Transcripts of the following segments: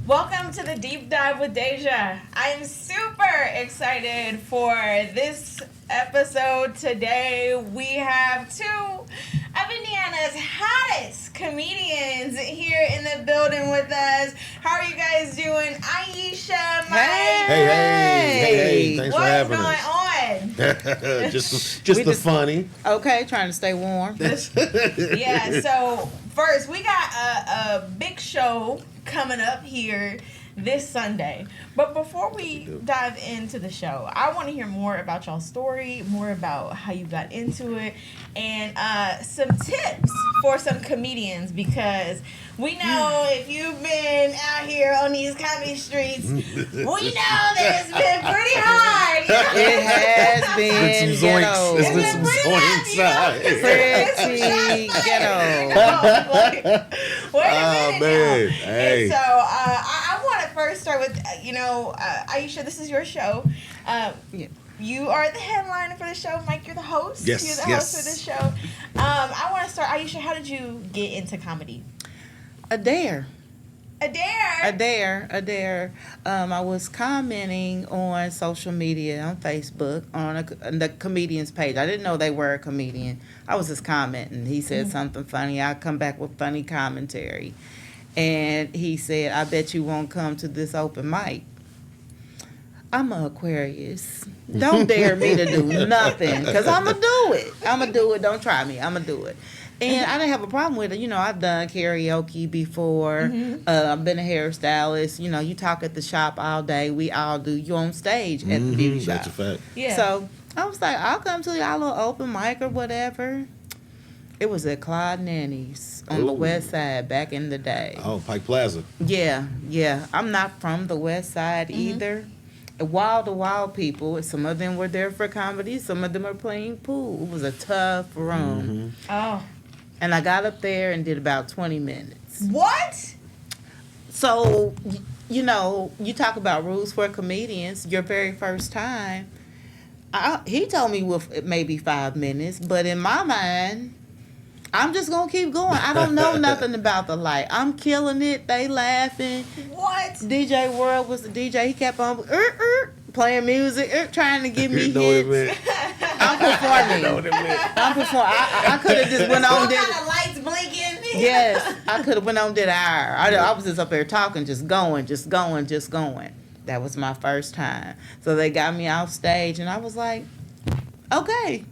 Welcome to the Deep Dive with Deja. I am super excited for this episode today. We have two of Indiana's hottest comedians here in the building with us. How are you guys doing? Aisha, Mike. Hey. Thanks for having us. What's going on? just funny. Okay, trying to stay warm. Yeah, so first we got a big show coming up here this Sunday. But before we dive into the show, I want to hear more about y'all's story, more about how you got into it, and some tips for some comedians, because we know if you've been out here on these comedy streets, we know that it's been pretty hard. It has been With some zoinks. ghetto. With some zoinks inside. Pretty ghetto. Wait a minute man. now. Hey. And so I want to first start with, Aisha, this is your show. Yeah. You are the headliner for the show. Mike, you're the host. Yes, You're the host for this show. I want to start, Aisha, how did you get into comedy? A dare. A dare? I was commenting on social media, on Facebook, on the comedian's page. I didn't know they were a comedian. I was just commenting. He said something funny. I come back with funny commentary. And he said, I bet you won't come to this open mic. I'm an Aquarius. Don't dare me to do nothing, because I'm going to do it. Don't try me. I'm going to do it. And I didn't have a problem with it. You know, I've done karaoke before. I've been a hairstylist. You know, you talk at the shop all day. We all do. You on stage at the beauty shop. That's a fact. Yeah. So I was like, I'll come to y'all little open mic or whatever. It was at Claude Nanny's on the Ooh. west side back in the day. Oh, Pike Plaza. Yeah. I'm not from the west side either. Wild people. Some of them were there for comedy. Some of them are playing pool. It was a tough room. Oh. And I got up there and did about 20 minutes. What? So, you know, you talk about rules for comedians. Your very first time, he told me with maybe 5 minutes, but in my mind, I'm just going to keep going. I don't know nothing about the light. I'm killing it. They laughing. What? DJ World was the DJ. He kept on playing music, trying to give me You know what it hits. meant? I'm performing. You know what it meant? I'm performing. I could have just went on All did. kind of lights blinking. Yes, I could have went on did an hour. I was just up there talking, just going. That was my first time. So they got me off stage, and I was like, okay,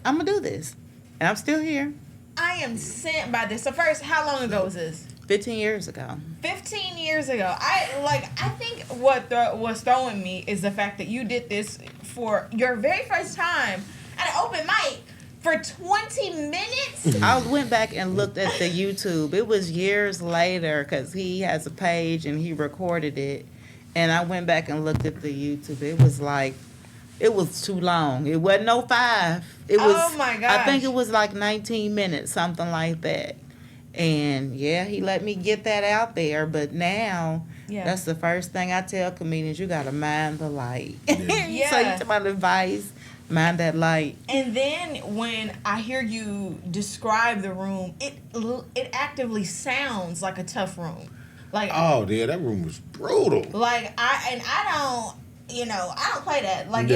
I'm going to do this. And I'm still here. I am sent by this. So first, how long ago was this? 15 years ago. 15 years ago. I think what was throwing me is the fact that you did this for your very first time at an open mic for 20 minutes. I went back and looked at the YouTube. It was years later because he has a page and he recorded it. And I went back and looked at the YouTube. It was too long. It wasn't no 5. It was, oh my gosh. I think it was like 19 minutes, something like that. And yeah, he let me get that out there. But now, that's the first thing I tell comedians: you gotta mind the light. Yeah. So you talk about advice, mind that light. And then when I hear you describe the room, it actively sounds like a tough room. Like, Oh, yeah, that room was brutal. like I don't play that. Like,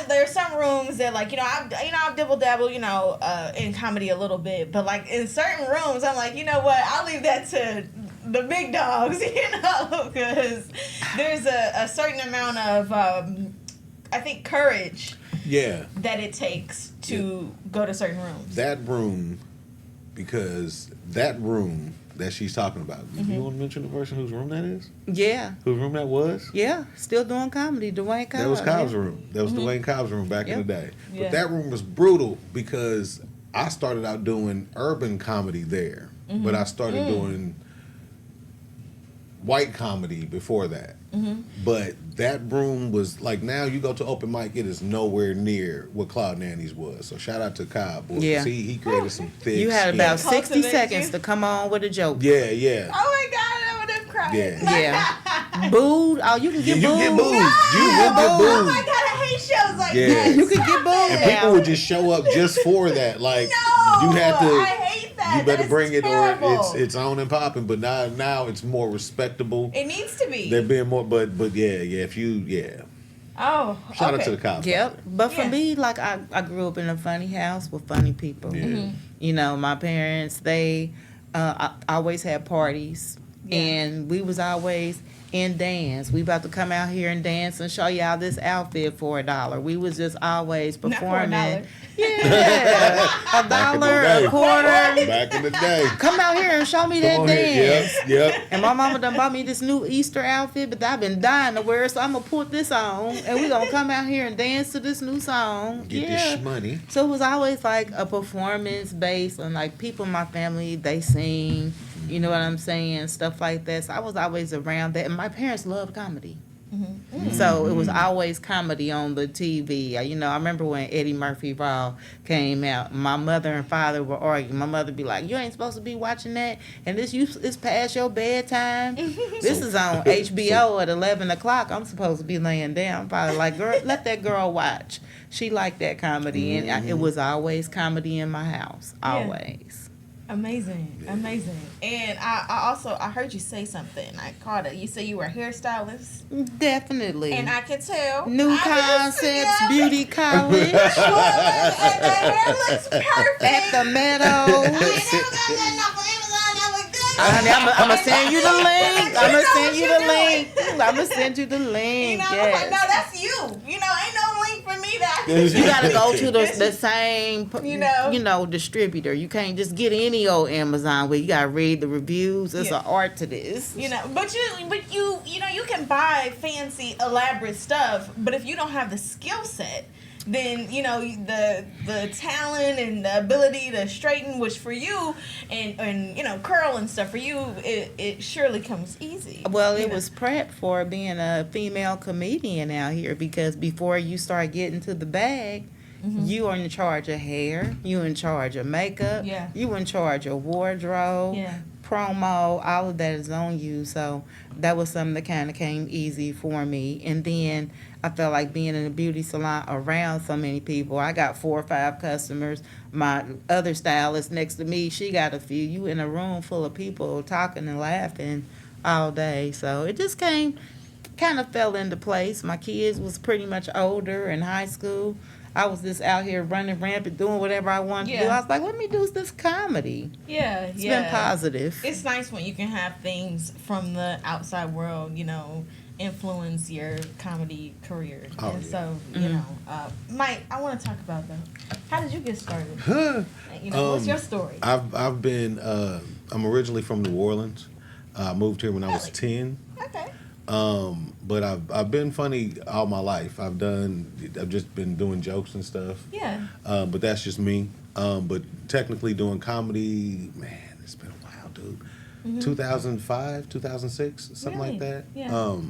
there's some rooms that, like, I've dibble-dabble, in comedy a little bit. But, like, in certain rooms, I'm like, you know what? I'll leave that to the big dogs, because there's a certain amount of, I think, courage that it takes to go to certain rooms. That room, because that room that she's talking about, you want to mention the person whose room that is? Yeah. Whose room that was? Yeah. Still doing comedy. Dwayne Cobb. That was Cobb's room. That was Dwayne Cobb's room back in the day. Yeah. But that room was brutal because I started out doing urban comedy there. But I started doing white comedy before that. But that room was like, now you go to open mic, it is nowhere near what Cloud Nanny's was. So shout out to Cobb. Boy. Yeah. He created some thick. You had about Yeah. 60 seconds to come on with a joke. Yeah. Oh my God, I would have cried. Yeah. Booed. Oh, you can get You booed. get booed. You will get Oh booed. my God, I hate shows like Yeah. that. You can get booed And people now. would just show up just for that. Like, No, you had to. I hate that. You better bring it, terrible. or it's on and popping. But now it's more respectable. It needs to be. They're being more, but if you Oh, shout okay. out to the cops. Yep. But for Yeah. me, like I grew up in a funny house with funny people. Yeah. Mm-hmm. You know, my parents, they I always had parties. Yeah. And we was always in dance. We about to come out here and dance and show y'all this outfit for $1. We was just always Not for performing. $1. Yeah. Back $1, in the day. a quarter. Back in the day. Come out here and show me that Come on here. dance. Yep. And my mama done bought me this new Easter outfit, but I've been dying to wear it, so I'm gonna put this on, and we gonna come out here and dance to this new song. Get this money. So it was always like a performance based on like people in my family, they sing, you know what I'm saying, stuff like that. So I was always around that, and my parents loved comedy. So it was always comedy on the TV. You know, I remember when Eddie Murphy Raw came out. My mother and father were arguing. My mother be like, "You ain't supposed to be watching that, and it's past your bedtime. This is on HBO at 11 o'clock. I'm supposed to be laying down." Probably like, "Girl, let that girl watch." She liked that comedy, and it was always comedy in my house, always. Amazing. And I heard you say something. I caught it. You said you were a hairstylist. Definitely. And I can tell. New Concepts Beauty College And the hair looks perfect. at the Meadows. I never got that off of Amazon. That look good. I'm gonna send you the link. I'm gonna send you the link. I'm gonna send you the link. You know, Yes. no, that's you. You know, ain't no link for me that. You gotta go to the same, You know. distributor. You can't just get any old Amazon where you gotta read the reviews. There's an art to this. You know, but you know, you can buy fancy, elaborate stuff, but if you don't have the skill set, then you know the talent and the ability to straighten, which for you and you know curl and stuff for you, it surely comes easy. Well, you it know? was prep for being a female comedian out here because before you start getting to the bag, you are in charge of hair, you in charge of makeup, you in charge of wardrobe, promo, all of that is on you. So that was something that kind of came easy for me. And then I felt like being in a beauty salon around so many people. I got 4 or 5 customers. My other stylist next to me, she got a few. You in a room full of people talking and laughing all day. So it just kind of fell into place. My kids was pretty much older in high school. I was just out here running rampant, doing whatever I wanted to do. I was like, let me do this comedy. It's been positive. It's nice when you can have things from the outside world, you know, influence your comedy career. So, you know, Mike, I want to talk about that. How did you get started? You know, what's your story? I've been I'm originally from New Orleans. I moved here when I was 10. Okay. But I've been funny all my life. I've just been doing jokes and stuff. Yeah. But that's just me. But technically doing comedy, man, it's been a while, dude. 2005, 2006, something like that. Yeah.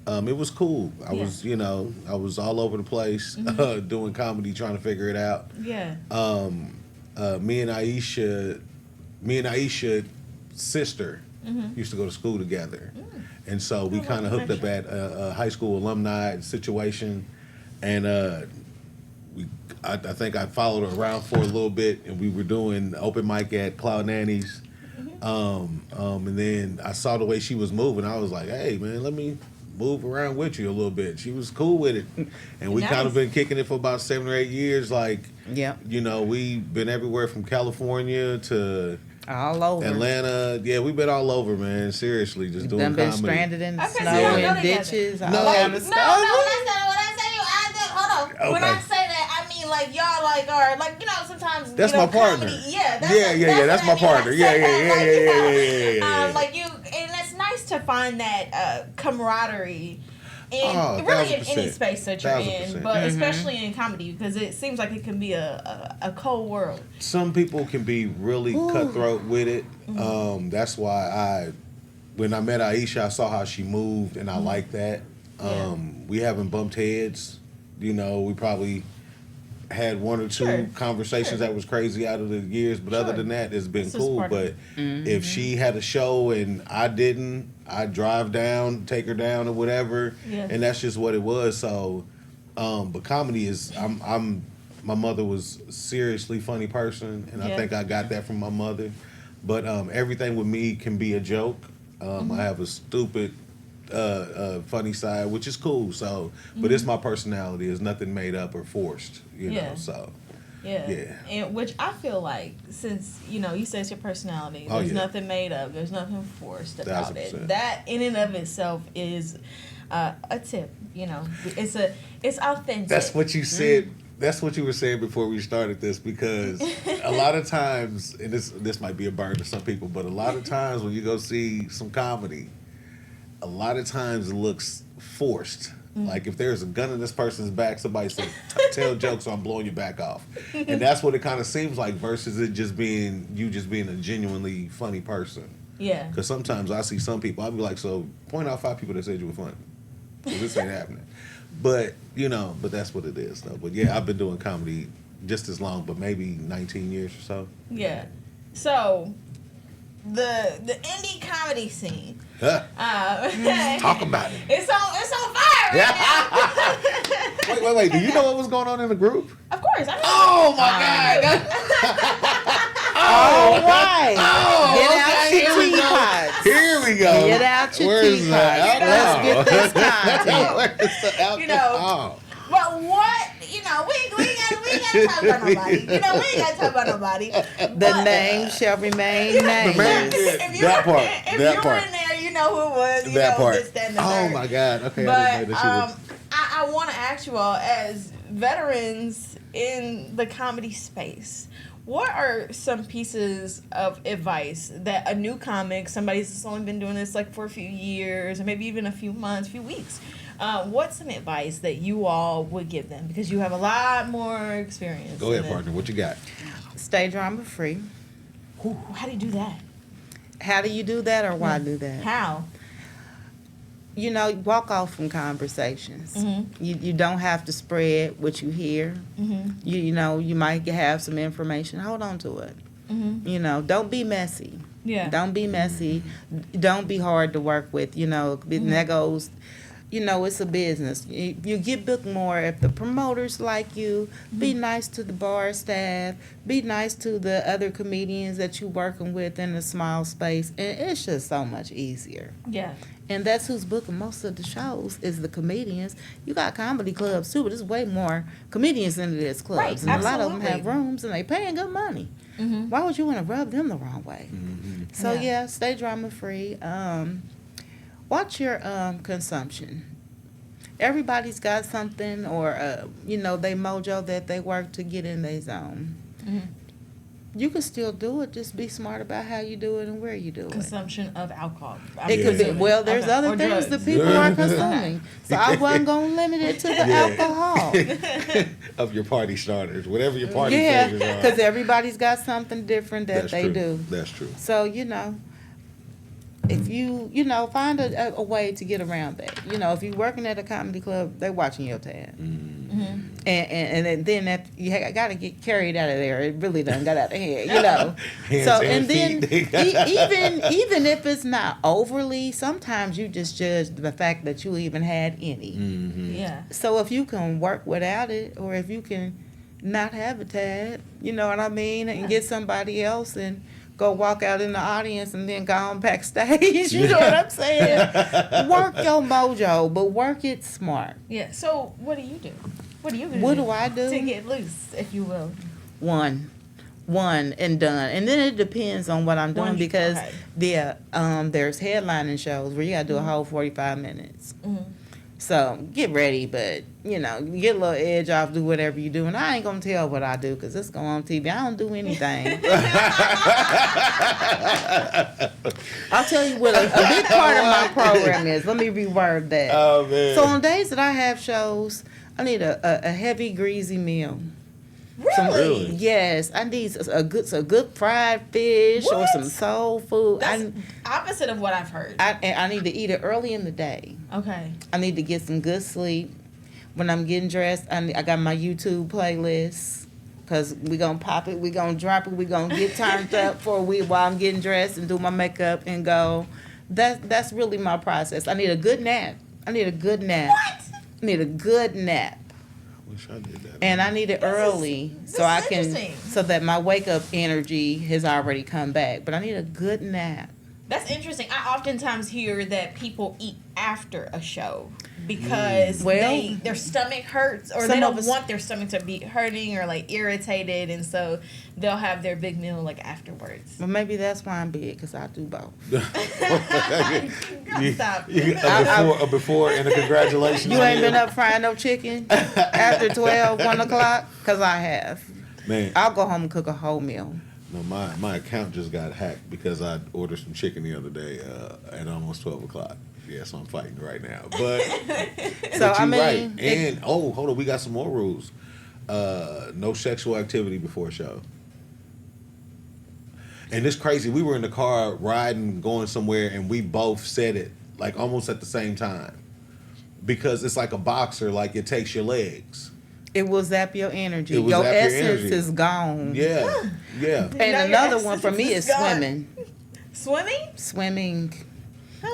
It was cool. I was all over the place doing comedy, trying to figure it out. Yeah. Me and Aisha, sister, used to go to school together. And so we kind of hooked up at a high school alumni situation. And I think I followed her around for a little bit, and we were doing open mic at Cloud Nanny's. And then I saw the way she was moving. I was like, hey, man, let me move around with you a little bit. She was cool with it. And we kind of been kicking it for about 7 or 8 years. Like, you know, we've been everywhere from California to all over Atlanta. Yeah, we've been all over, man. Seriously, just doing been comedy. Stranded in the Okay, snow so and ditches. All No, kind no, of that's stuff. not what I say. Hold on. When I Okay. say that, I mean like y'all like are like you know sometimes That's you know, my partner. comedy, yeah, That's what my I mean when I partner. say Yeah. that, like, you know, like you, and it's nice to find that camaraderie. In really in any 1000%. space that you're in, 1000%. but especially in comedy because it seems like it can be a cold world. Some people can be really cutthroat with it. That's why when I met Aisha, I saw how she moved, and I like that. We haven't bumped heads. You know, we probably had 1 or 2 conversations that was crazy out of the years, but other than that, it's been cool. But if she had a show and I didn't, I'd drive down, take her down or whatever, and that's just what it was. So, but comedy is, I'm my mother was a seriously funny person, and I think I got that from my mother. But everything with me can be a joke. I have a stupid, funny side, which is cool. So, but it's my personality. It's nothing made up or forced. You know. So. Yeah. And which I feel like, since, you know, you say it's your personality, there's nothing made up, there's nothing forced about 1,000%. it. That in and of itself is a tip, you know. It's authentic. That's what you said. That's what you were saying before we started this, because a lot of times, and this might be a burden to some people, but a lot of times when you go see some comedy, a lot of times it looks forced. Like if there's a gun in this person's back, somebody said, tell jokes or I'm blowing your back off. And that's what it kind of seems like, versus it just being a genuinely funny person. Yeah. Because sometimes I see some people, I'll be like, so point out 5 people that said you were funny. 'Cause this ain't happening. But, you know, but that's what it is, though. But yeah, I've been doing comedy just as long, but maybe 19 years or so. Yeah. So, the indie comedy scene. Talk about it. It's on fire right now. Wait. Do you know what was going on in the group? Of course. I know. Oh, my God. All right. Oh, Get out okay, your teapots. Here we go. Get out your Where's teapots. the Let's get this content. Where's the alcohol? You know, but what, you know, we ain't gotta talk about nobody. You know, we ain't gotta talk about nobody. The name shall remain nameless. If you were in there, you know who it was. You That know part. this, that, and the Oh third. my God. Okay. But I didn't know that you I want to ask you all, as veterans in the comedy space, what are some pieces of advice that a new comic, somebody that's only been doing this like for a few years, or maybe even a few months, few weeks, what's some advice that you all would give them? Because you have a lot more experience. Go ahead, partner. What you got? Stay drama free. Ooh, how do you do that? How do you do that, or why do that? How? You know, walk off from conversations. You don't have to spread what you hear. You know, you might have some information. Hold on to it. You know, don't be messy. Yeah. Don't be messy. Don't be hard to work with. You know, and that goes. You know, it's a business. You get booked more if the promoters like you. Be nice to the bar staff. Be nice to the other comedians that you're working with in a small space. And it's just so much easier. Yeah. And that's who's booking most of the shows, is the comedians. You got comedy clubs too, but there's way more comedians into these clubs. Right, and a lot of them absolutely. have rooms and they paying good money. Why would you want to rub them the wrong way? So yeah, stay drama free. Watch your consumption. Everybody's got something, or you know, they mojo that they work to get in their zone. You can still do it. Just be smart about how you do it and where you do it. Consumption of alcohol. It could be. Well, there's other Or things drugs. that people are consuming. So I wasn't gonna limit it to the alcohol. Of your party starters, whatever your party Yeah, favors are. because everybody's got something different that That's they true. do. That's true. So you know, if you know, find a way to get around that. You know, if you're working at a comedy club, they're watching your tab. And then that you got to get carried out of there. It really done got out of hand, you know. Hands So and and then feet. even if it's not overly, sometimes you just judge the fact that you even had any. Yeah. So if you can work without it, or if you can not have a tab, you know what I mean, and get somebody else and go walk out in the audience and then go on backstage. You know what I'm saying? Work your mojo, but work it smart. Yeah. So what do you do? What do you do? What do I do? To get loose, if you will. One and done. And then it depends on what I'm doing, because okay. there's headlining shows where you got to do a whole 45 minutes. So get ready, but you know, you get a little edge off, do whatever you do. And I ain't gonna tell what I do, because it's going on TV. I don't do anything. I'll tell you what a big part of my program is. Let me reword that. Oh man. So on days that I have shows, I need a heavy, greasy meal. Really? Yes, I need a good fried fish or What? some soul food. That's opposite of what I've heard. I need to eat it early in the day. Okay. I need to get some good sleep. When I'm getting dressed, I got my YouTube playlist, because we going to pop it, we going to drop it, we going to get turned up for a week while I'm getting dressed and do my makeup and go. That's really my process. I need a good nap. What? I need a good nap. Wish I did that. And I need it early this so I is can, interesting. so that my wake up energy has already come back. But I need a good nap. That's interesting. I oftentimes hear that people eat after a show because their stomach hurts, or they don't want their stomach to be hurting or like irritated, and so they'll have their big meal like afterwards. Well, maybe that's why I'm big, because I do both. Stop. A before and a congratulations. You ain't been up frying no chicken after 12, 1 o'clock? Because I have. Man, I'll go home and cook a whole meal. no, my account just got hacked because I ordered some chicken the other day at almost 12 o'clock. Yeah, so I'm fighting right now. But, So, but I you're mean, right. And, hold on, we got some more rules. No sexual activity before a show. And it's crazy. We were in the car riding, going somewhere, and we both said it like almost at the same time. Because it's like a boxer, like it takes your legs. It will zap your energy. It will Your zap your essence energy. is gone. Yeah, yeah. And Now your another one for essence me is is gone. swimming. Swimming? Swimming.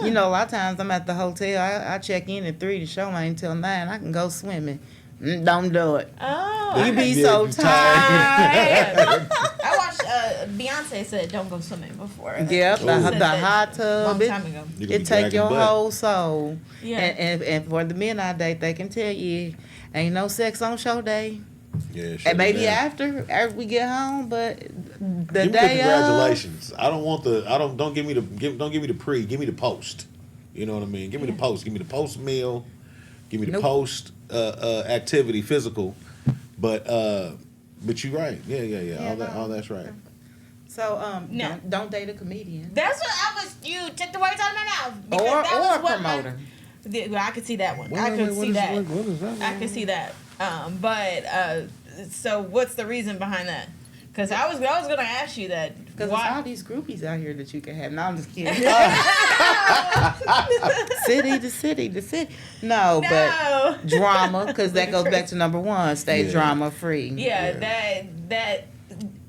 You know, a lot of times I'm at the hotel. I check in at 3. The show ain't till 9. I can go swimming. Don't do it. Oh. You be Yeah, so you tired. I watched Beyonce said don't go swimming before. Yep, She the said that hot a long tub. time ago. You could It be take dragging your butt. whole soul. Yeah. And for the men I date, they can tell you ain't no sex on show day. Yeah, And maybe yeah. after we get home, but the Give me the day of. congratulations. Don't give me the pre, give me the post. You know what I mean? Give me the post. Give me the post meal. Give me the Nope. post activity, physical. But you're right. Yeah. All that's right. So No. don't date a comedian That's what I was. You took the words out of my mouth. or Because that was a what promoter. Well, I could see that one. Wait, I could what see is- that. what is that? I could see that. So what's the reason behind that? Because I was gonna ask you that. Because there's all Why? these groupies out here that you can have. No, I'm just kidding. City to city to city. No, but No. drama, because that goes back to number 1. Stay Yeah. drama free. Yeah, that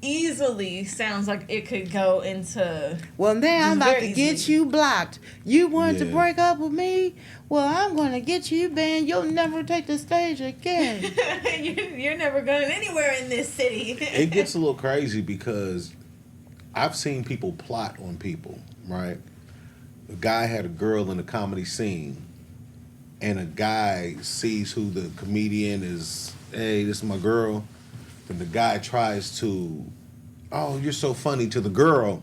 easily sounds like it could go into. Well, now I'm about Very to get easily. you blocked. You wanted to Yeah. break up with me? Well, I'm going to get you banned. You'll never take the stage again. You're never going anywhere in this city. It gets a little crazy because I've seen people plot on people, right? A guy had a girl in the comedy scene, and a guy sees who the comedian is. Hey, this is my girl. Then the guy tries to, oh, you're so funny to the girl,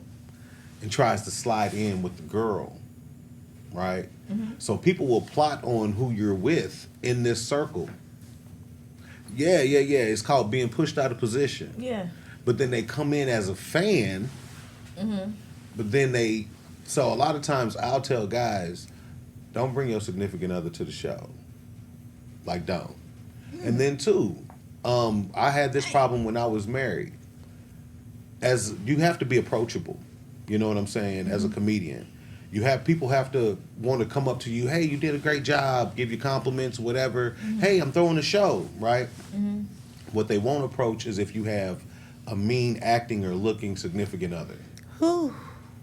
and tries to slide in with the girl, right? Mm-hmm. So people will plot on who you're with in this circle. Yeah. It's called being pushed out of position. Yeah. But then they come in as a fan. Mm-hmm. But then so a lot of times I'll tell guys, don't bring your significant other to the show. Like, don't. And then two, I had this problem when I was married. As you have to be approachable, you know what I'm saying, as a comedian. People have to want to come up to you, hey, you did a great job, give you compliments, whatever. Hey, I'm throwing a show, right? What they won't approach is if you have a mean acting or looking significant other. Whew.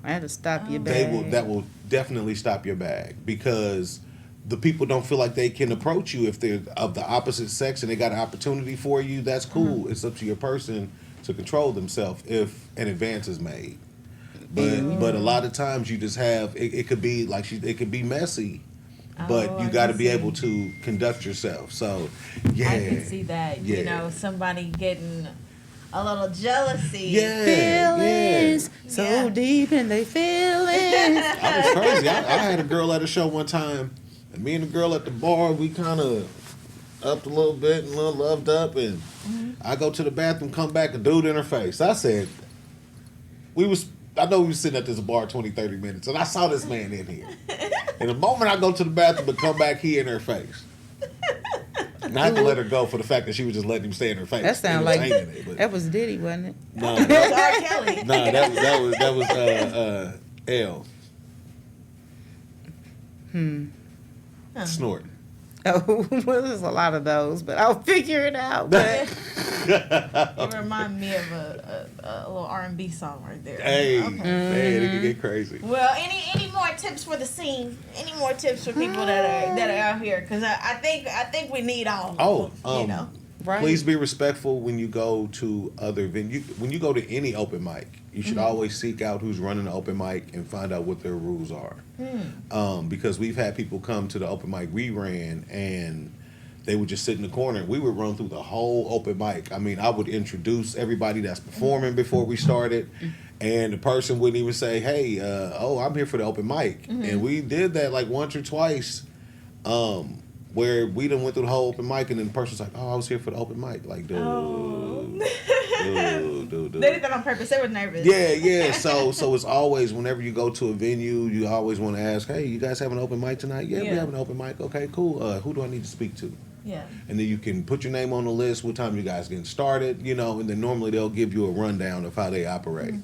I had to stop your They bag. that will definitely stop your bag, because the people don't feel like they can approach you if they're of the opposite sex and they got an opportunity for you. That's cool. It's up to your person to control themselves if an advance is made. But a lot of times you just have it could be like it could be messy, but Oh, you I got to can be see. able to conduct yourself. So yeah, I can see that. Yeah. You know, somebody getting a little jealousy. Feelings so Yeah. deep and they feelings. I was crazy. I had a girl at a show one time, and me and the girl at the bar, we kind of upped a little bit and a little loved up, and I go to the bathroom, come back, a dude in her face. I said, I know we was sitting at this bar 20, 30 minutes, and I saw this man in here. And the moment I go to the bathroom and come back, he in her face. And I had to let her go for the fact that she was just letting him stay in her face. That sound like Entertaining it, but- that was Diddy, wasn't it? No, It was R. Kelly. no, that was L. Snort. Oh, well, there's a lot of those, but I'll figure it out. But It reminded me of a little R&B song right there. Hey, Okay. man, it can get crazy. Well, any more tips for the scene? Any more tips for people that are out here? Because I think we need all. Oh, you know. Right. Please be respectful when you go to other venues. When you go to any open mic, you should always seek out who's running the open mic and find out what their rules are. Because we've had people come to the open mic we ran and they would just sit in the corner. We would run through the whole open mic. I mean, I would introduce everybody that's performing before we started. And the person wouldn't even say, hey, I'm here for the open mic. And we did that like once or twice. Where we done went through the whole open mic, and then the person's like, "Oh, I was here for the open mic." Like, dude, dude. They did that on purpose. They were nervous. Yeah. So it's always whenever you go to a venue, you always want to ask, "Hey, you guys have an open mic tonight?" Yeah, we have an open mic. Okay, cool. Who do I need to speak to? Yeah. And then you can put your name on the list. What time you guys getting started? And then normally they'll give you a rundown of how they operate.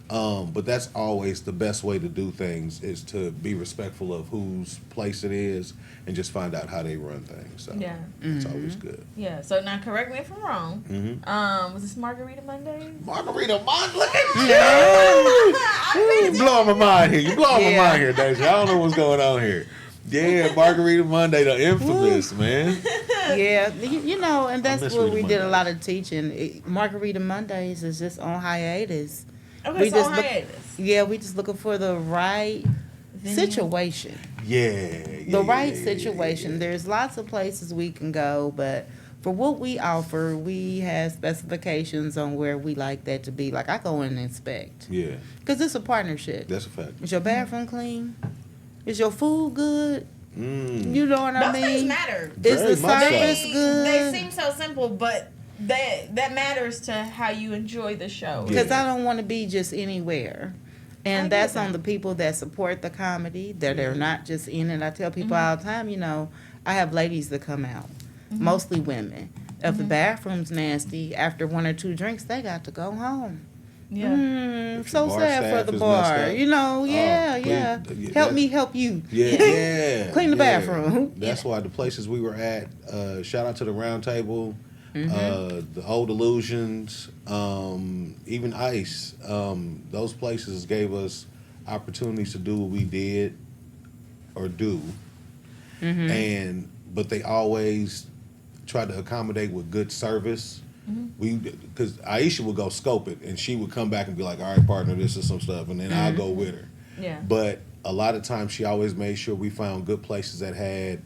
But that's always the best way to do things is to be respectful of whose place it is and just find out how they run things. So it's always good. Yeah. So now correct me if I'm wrong. Was this Margarita Monday? Margarita Monday? Look at you! You blowing my mind here. You blowing my mind here, Deja. I don't know what's going on here. Yeah, Margarita Monday, the infamous, man. Yeah, and that's where we did a Mondays. lot of teaching. Margarita Mondays is just on hiatus. Okay, We so just on look- hiatus. Yeah, we just looking for the right situation. The right situation. Yeah. There's lots of places we can go, but for what we offer, we have specifications on where we like that to be. Like, I go in and inspect. Yeah, Because it's a partnership. that's a fact. Is your bathroom clean? Is your food good? You know what I Those mean? things matter. Is Very the much so. service good? They seem so simple, but that matters to how you enjoy the show. Because Yeah. I don't want to be just anywhere. I And get that's that. on the people that support the comedy, that they're not just in it. I tell people all the time, I have ladies that come out, mostly women. If the bathroom's nasty, after 1 or 2 drinks, they got to go home. Yeah. If So your bar sad for staff the is bar. messed up. Yeah. please, Help me help you. Yeah. Clean the bathroom. That's why the places we were at, shout out to the Round Table, the Old Illusions, even Ice. Those places gave us opportunities to do what we did or do. But they always tried to accommodate with good service. Because Aisha would go scope it, and she would come back and be like, "All right, partner, this is some stuff," and then I'll go with her. Yeah. But a lot of times, she always made sure we found good places that had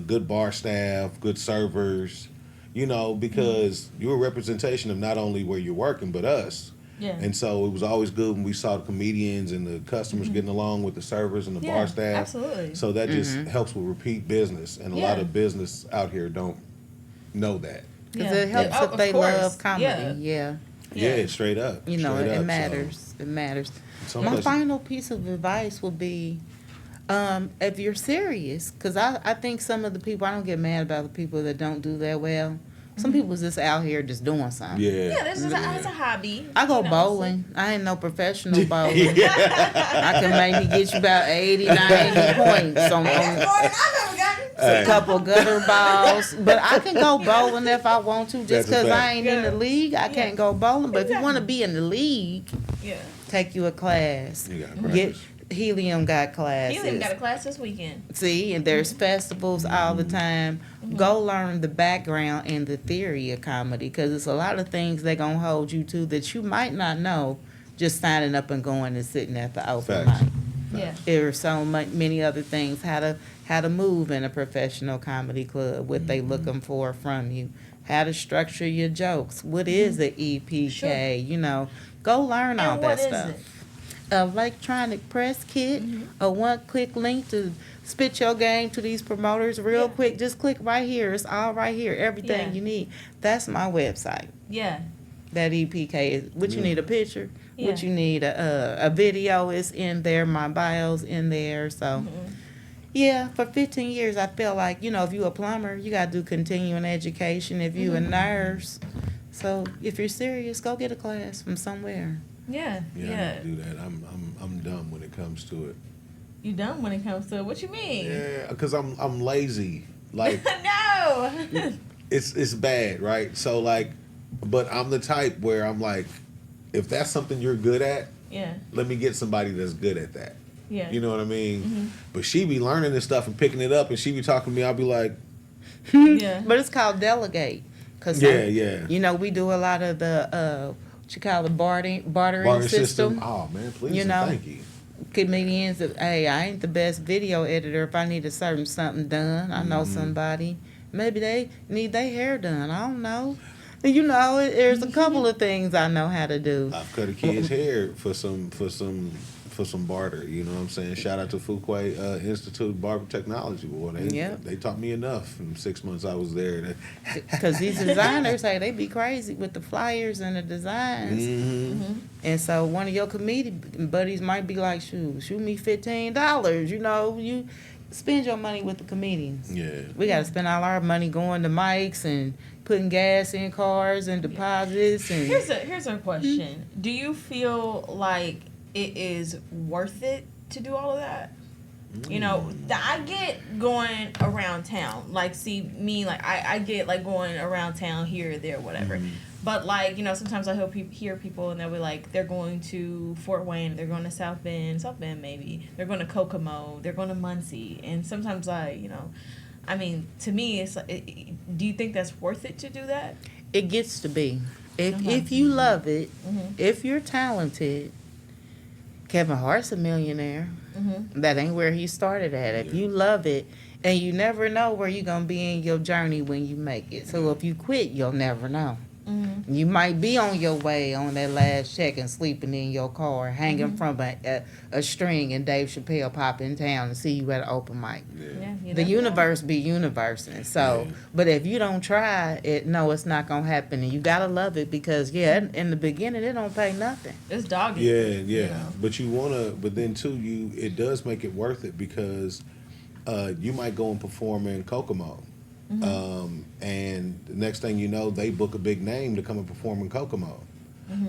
good bar staff, good servers. Because you're a representation of not only where you're working, but us. Yeah. And so it was always good when we saw the comedians and the customers getting along with the servers and the bar staff. Absolutely. So that just helps with repeat business, and a lot of business out here don't know that. Because it helps if they love comedy. Yeah. Yeah, straight up. Straight up, It so matters. It matters. some My places- final piece of advice would be, if you're serious, because I think some of the people, I don't get mad about the people that don't do that well. Some people's just out here just doing something. Yeah, this is it's a hobby. I go bowling. I ain't no professional bowler. I can maybe get you about 80, 90 points on That's more than I've ever gotten. a couple gutter balls. But I can go bowling if I want to. Just That's a because I fact. ain't in the league, I can't go bowling. But if you want to Exactly. be in the league, Yeah. take you a class. You gotta Get practice. Helium got classes. Helium got a class this weekend. See, and there's festivals all the time. Go learn the background and the theory of comedy, because it's a lot of things they're going to hold you to that you might not know just signing up and going and sitting at the open Facts. mic. Yeah. There are so many other things, how to move in a professional comedy club, what they looking for from you, how to structure your jokes, what is the EPK, go learn all And that what is stuff. it? Electronic press kit, a one-click link to spit your game to these promoters real quick. Just click right here. It's all right here. Everything Yeah. you need. That's my website. Yeah. That EPK is. What you need, a picture? Yeah. What you need, a video is in there. My bio's in there. So, yeah, for 15 years, I feel like, if you're a plumber, you got to do continuing education. If you're a nurse. So, if you're serious, go get a class from somewhere. Yeah. Yeah, I don't do that. I'm dumb when it comes to it. You dumb when it comes to it. What you mean? Yeah, because I'm lazy. Like No. it's bad, right? So like, but I'm the type where I'm like, if that's something you're good at, Yeah. let me get somebody that's good at that. Yeah. You know what I mean? But she be learning this stuff and picking it up, and she be talking to me. I'll be like, Yeah. But it's called delegate. Cause Yeah. you know, we do a lot of the what you call the bartering system. Oh man, please You and know, thank you. Comedians, hey, I ain't the best video editor. If I need a certain something done, I know somebody. Maybe they need their hair done. I don't know. You know, there's a couple of things I know how to do. I've cut a kid's hair for some barter. You know what I'm saying? Shout out to Fuquay Institute of Barber Technology. Boy, they taught me enough in 6 months I was there. Because these designers, hey, they be crazy with the flyers and the designs. And so one of your comedian buddies might be like, shoot me $15. You know, you spend your money with the comedians. Yeah. We got to spend all our money going to mics and putting gas in cars and deposits. And here's a question. Do you feel like it is worth it to do all of that? You know, I get going around town. Like, see, me, like, I get, like, going around town here or there, whatever. But, like, you know, sometimes I hear people and they'll be like, they're going to Fort Wayne, they're going to South Bend maybe, they're going to Kokomo, they're going to Muncie. And sometimes I mean, to me, it's like, do you think that's worth it to do that? it gets to be. If you love it, if you're talented, Kevin Hart's a millionaire. That ain't where he started at. If you love it, and you never know where you're going to be in your journey when you make it. So if you quit, you'll never know. You might be on your way on that last check and sleeping in your car, hanging from a string, and Dave Chappelle pop in town and see you at an open mic. The universe be universing. So, but if you don't try it, no, it's not going to happen. And you got to love it because, in the beginning, it don't pay nothing. It's dogged. Yeah. You know? But you want to, but then too, it does make it worth it because you might go and perform in Kokomo. And the next thing you know, they book a big name to come and perform in Kokomo.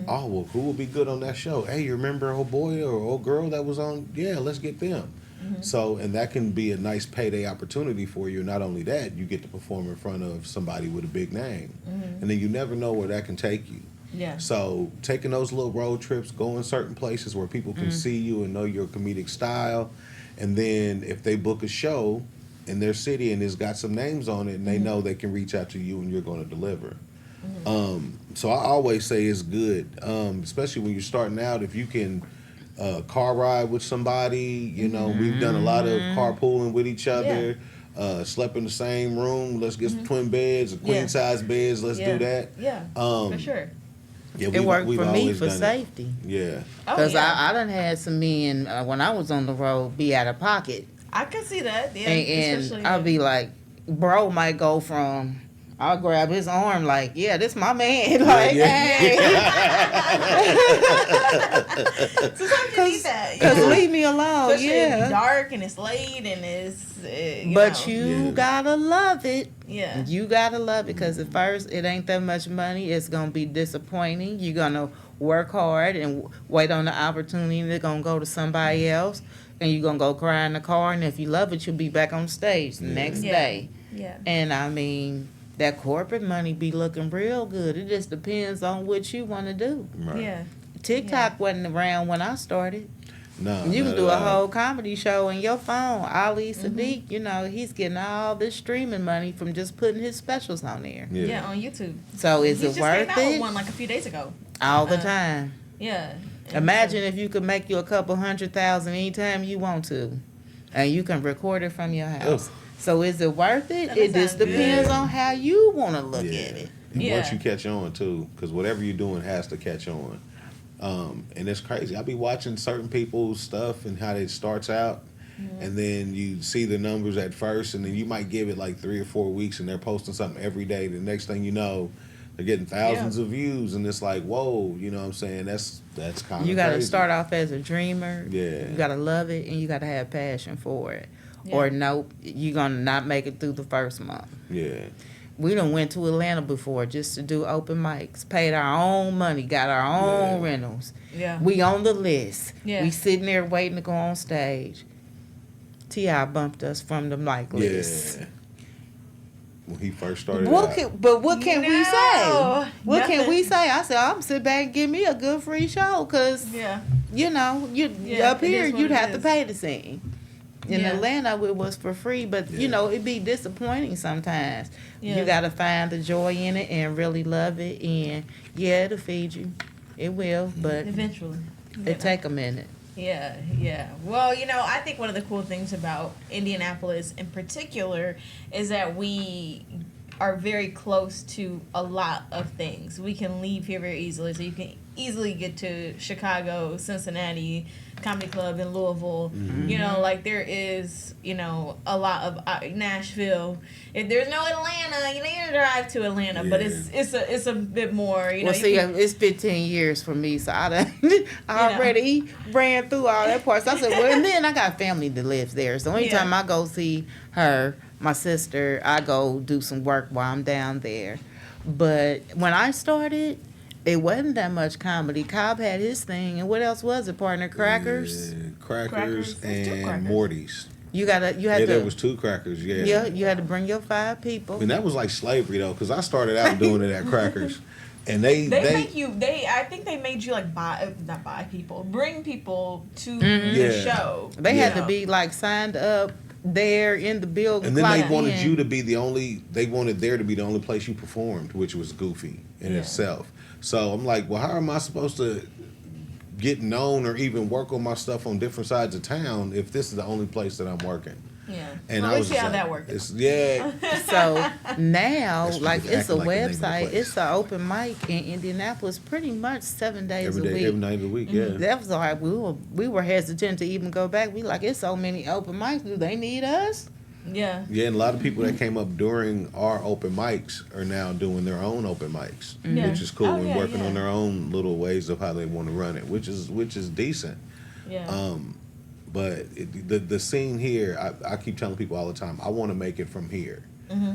Oh, well, who will be good on that show? Hey, you remember old boy or old girl that was on? Yeah, let's get them. So, and that can be a nice payday opportunity for you. Not only that, you get to perform in front of somebody with a big name. And then you never know where that can take you. Yeah. So taking those little road trips, going certain places where people can see you and know your comedic style. And then if they book a show in their city and it's got some names on it and they know they can reach out to you and you're going to deliver. So I always say it's good, especially when you're starting out. If you can car ride with somebody, you know, we've done a lot of carpooling with each other, slept in the same room. Let's get some twin beds or queen size beds. Let's do that. For sure. Yeah, It worked for me for safety. Yeah. Because I done had some men, when I was on the road, be out of pocket. I can see that. Yeah, And I'll be like, bro might go from, I'll grab his arm like, yeah, this my man. Like, hey. Sometimes you need that. Because leave me alone. Especially if it's dark and it's late and it's, But you gotta love it. Yeah. You gotta love it because at first it ain't that much money. It's gonna be disappointing. You're gonna work hard and wait on the opportunity. They're gonna go to somebody else. And you're going to go cry in the car, and if you love it, you'll be back on stage the next day. Yeah. And, I mean, that corporate money be looking real good. It just depends on what you want to do. Right. Yeah. TikTok wasn't around when I started. No. You can do a whole comedy show on your phone. Ali Sadiq, you know, he's getting all this streaming money from just putting his specials on there. Yeah, on YouTube. So is it worth He just came out with it? one like a few days ago. All the time. Yeah. Imagine if you could make you a couple 100,000 anytime you want to, and you can record it from your house. So is it worth it? It just depends on how you want to look at it. And once you catch on too, because whatever you're doing has to catch on. And it's crazy. I be watching certain people's stuff and how it starts out, and then you see the numbers at first, and then you might give it like 3 or 4 weeks, and they're posting something every day. The next thing you know, they're getting thousands of views, and it's like, whoa, you know what I'm saying? That's kind of You got to start off as a dreamer. Yeah. You got to love it, and you got to have passion for it. Or nope, you're going to not make it through the first month. Yeah. We done went to Atlanta before just to do open mics, paid our own money, got our own rentals. Yeah. We on the list. Yeah. We sitting there waiting to go on stage. T.I. bumped us from the mic list. Yeah. When he first started What out. can we say? What Nothing. can we say? I said, I'm sit back and give me a good free show because, you know, up it here, is what you'd it have to is. pay to sing. In Yeah. Atlanta, it was for free, but you know, it'd be disappointing sometimes. Yeah. You gotta find the joy in it and really love it, and yeah, it'll feed you. It will, but Eventually. it take a minute. Yeah, yeah. Well, I think one of the cool things about Indianapolis in particular is that we are very close to a lot of things. We can leave here very easily. So you can easily get to Chicago, Cincinnati, Comedy Club in Louisville. Like there is, a lot of Nashville. If there's no Atlanta, you need to drive to Atlanta, but it's a bit more, Well, see, it's 15 years for me, so I already ran through all that part. So I said, well, and then I got family that lives there. So anytime I go see her, my sister, I go do some work while I'm down there. But when I started, it wasn't that much comedy. Cobb had his thing, and what else was it, partner? Crackers? Yeah, Crackers. Crackers There's two and Crackers. Morty's. You had Yeah, to. there was 2 Crackers. Yeah. Yeah, you had to bring your 5 people. I mean, that was like slavery though, because I started out doing it at Crackers, and They make you. I think they made you like not buy people, bring people to the show. They had to be like signed up there in the building. And then they wanted you to be the only. They wanted there to be the only place you performed, which was goofy in itself. So I'm like, well, how am I supposed to get known or even work on my stuff on different sides of town if this is the only place that I'm working? Yeah. And well, I we was see just how like, that worked. So now, That's like, people it's a acting like the name of the website. place. It's an open mic in Indianapolis pretty much 7 days Every a day, week. every night of the week. Yeah. That was all right. We were hesitant to even go back. We like, it's so many open mics. Do they need us? Yeah. Yeah, and a lot of people that came up during our open mics are now doing their own open mics, Yeah. which is cool, Oh, and yeah, working yeah. on their own little ways of how they want to run it, which is decent. Yeah. But the scene here, I keep telling people all the time, I want to make it from here.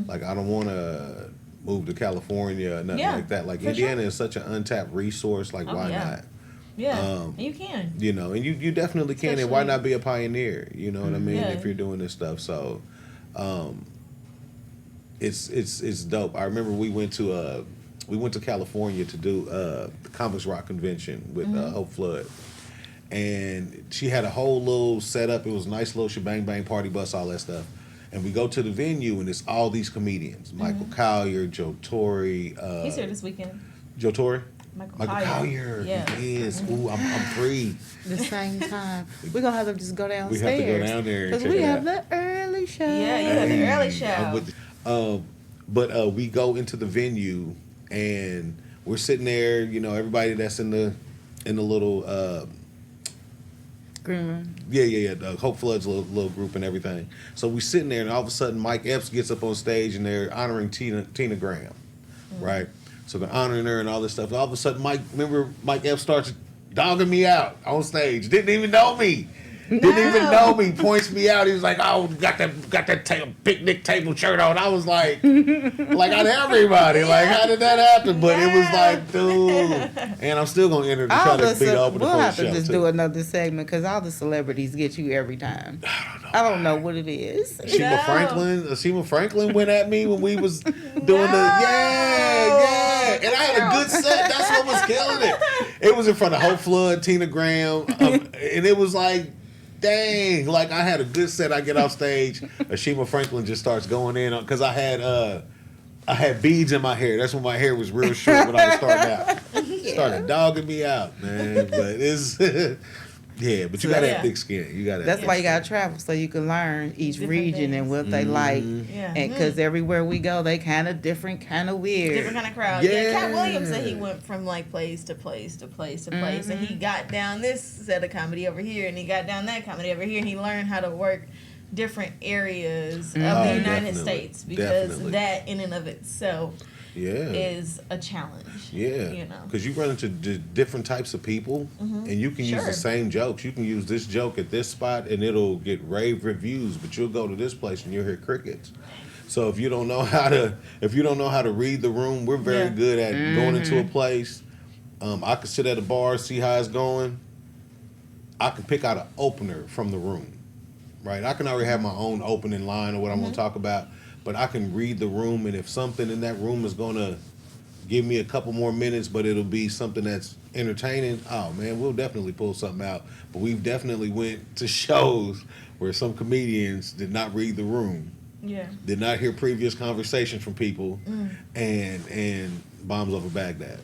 Like, I don't want to move to California or nothing like that. Like, for Indiana is such an untapped resource. Like, why not? Yeah. You can. And you definitely can. And why not be a pioneer? You know what I mean? Yeah. If you're doing this stuff, so it's dope. I remember we went to California to do the Comics Rock convention with Hope Flood, and she had a whole little setup. It was a nice little shebang bang party bus, all that stuff. And we go to the venue, and it's all these comedians: Michael Collier, Joe Torre. He's here this weekend. Joe Torre. Michael Collier. Yeah. He is. Ooh, I'm free. The same time. We're going to have to just go downstairs. We have to go down there and because check we it have out. the early show. Yeah, you have the early show. I'm with but we go into the venue and we're sitting there, everybody that's in the little Green room. the Hope Flood's little group and everything. So we sitting there and all of a sudden Mike Epps gets up on stage and they're honoring Tina Graham, right? So they're honoring her and all this stuff. All of a sudden Mike Epps starts dogging me out on stage. Didn't even know me. Didn't even know me. Points me out. He was like, "Oh, got that picnic table shirt on." I was like out of everybody. Like, how did that happen? But it was like, dude. And I'm still gonna enter to try to beat open the We'll full have to show just too. do another segment because all the celebrities get you every time. I don't know what it is. Shima Franklin went at me when we was doing yeah, and I had a good set. That's what was killing it. It was in front of Hope Flood, Tina Graham, and it was like, dang, like I had a good set. I get off stage, Shima Franklin just starts going in because I had beads in my hair. That's when my hair was real short when I was starting out. Started dogging me out, man. But it's but you gotta have thick skin. You gotta. That's why you gotta travel so you can learn each Different region things. and what they like. Yeah. And because everywhere we go, they kind of different, kind of weird. Different kind of crowd. Yeah. Cat Williams said he went from like place to place to place to place, and he got down this set of comedy over here, and he got down that comedy over here, and he learned how to work different areas of the United definitely. States because Definitely. that in and of itself Yeah. is a challenge. Yeah, because you run into different types of people, and you can use Sure. the same jokes. You can use this joke at this spot, and it'll get rave reviews. But you'll go to this place, and you'll hear crickets. So if you don't know how to read the room, we're very good at going into a place. I can sit at a bar, see how it's going. I can pick out an opener from the room, right? I can already have my own opening line or what I'm going to talk about, but I can read the room, and if something in that room is going to give me a couple more minutes, but it'll be something that's entertaining. Oh man, we'll definitely pull something out. But we've definitely went to shows where some comedians did not read the room, did not hear previous conversations from people, and bombs over Baghdad.